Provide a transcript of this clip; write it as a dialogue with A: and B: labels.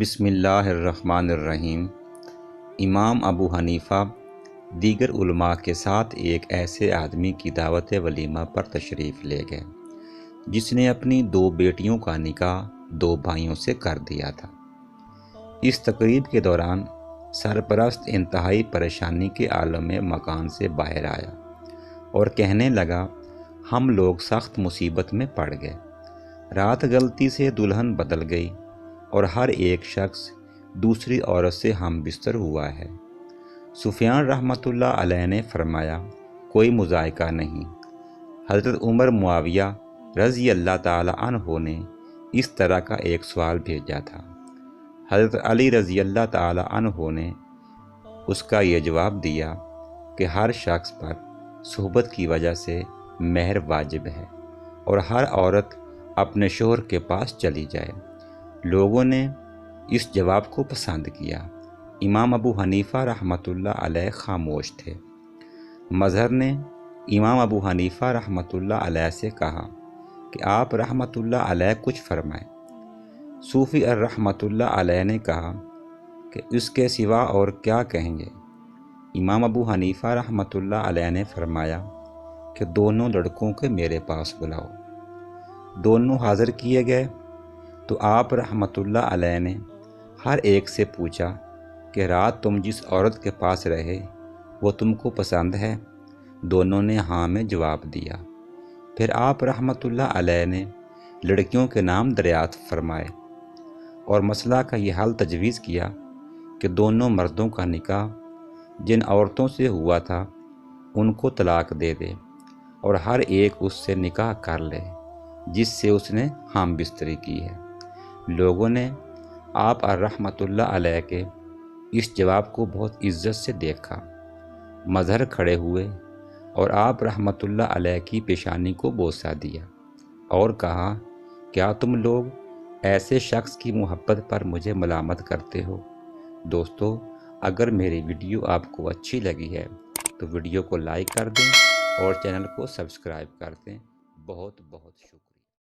A: بسم اللہ الرحمن الرحیم۔ امام ابو حنیفہ دیگر علماء کے ساتھ ایک ایسے آدمی کی دعوت ولیمہ پر تشریف لے گئے جس نے اپنی 2 بیٹیوں کا نکاح 2 بھائیوں سے کر دیا تھا۔ اس تقریب کے دوران سرپرست انتہائی پریشانی کے عالم میں مکان سے باہر آیا اور کہنے لگا، ہم لوگ سخت مصیبت میں پڑ گئے۔ رات غلطی سے دلہن بدل گئی اور ہر ایک شخص دوسری عورت سے ہم بستر ہوا ہے۔ سفیان رحمۃ اللہ علیہ نے فرمایا، کوئی مذائقہ نہیں۔ حضرت عمر معاویہ رضی اللہ تعالی عنہ نے اس طرح کا ایک سوال بھیجا تھا۔ حضرت علی رضی اللہ تعالی عنہ نے اس کا یہ جواب دیا کہ ہر شخص پر صحبت کی وجہ سے مہر واجب ہے اور ہر عورت اپنے شوہر کے پاس چلی جائے۔ لوگوں نے اس جواب کو پسند کیا۔ امام ابو حنیفہ رحمۃ اللہ علیہ خاموش تھے۔ مظہر نے امام ابو حنیفہ رحمۃ اللہ علیہ سے کہا کہ آپ رحمۃ اللہ علیہ کچھ فرمائیں۔ صوفی رحمۃ اللہ علیہ نے کہا کہ اس کے سوا اور کیا کہیں گے؟ امام ابو حنیفہ رحمۃ اللہ علیہ نے فرمایا کہ دونوں لڑکوں کے میرے پاس بلاؤ۔ دونوں حاضر کیے گئے تو آپ رحمۃ اللہ علیہ نے ہر ایک سے پوچھا کہ رات تم جس عورت کے پاس رہے وہ تم کو پسند ہے؟ دونوں نے ہاں میں جواب دیا۔ پھر آپ رحمۃ اللہ علیہ نے لڑکیوں کے نام دریافت فرمائے اور مسئلہ کا یہ حل تجویز کیا کہ دونوں مردوں کا نکاح جن عورتوں سے ہوا تھا ان کو طلاق دے دے اور ہر ایک اس سے نکاح کر لے جس سے اس نے ہم بستری کی ہے۔ لوگوں نے آپ رحمۃ اللہ علیہ کے اس جواب کو بہت عزت سے دیکھا۔ مظہر کھڑے ہوئے اور آپ رحمۃ اللہ علیہ کی پیشانی کو بوسہ دیا اور کہا، کیا تم لوگ ایسے شخص کی محبت پر مجھے ملامت کرتے ہو؟ دوستو، اگر میری ویڈیو آپ کو اچھی لگی ہے تو ویڈیو کو لائک کر دیں اور چینل کو سبسکرائب کر دیں۔ بہت بہت شکریہ۔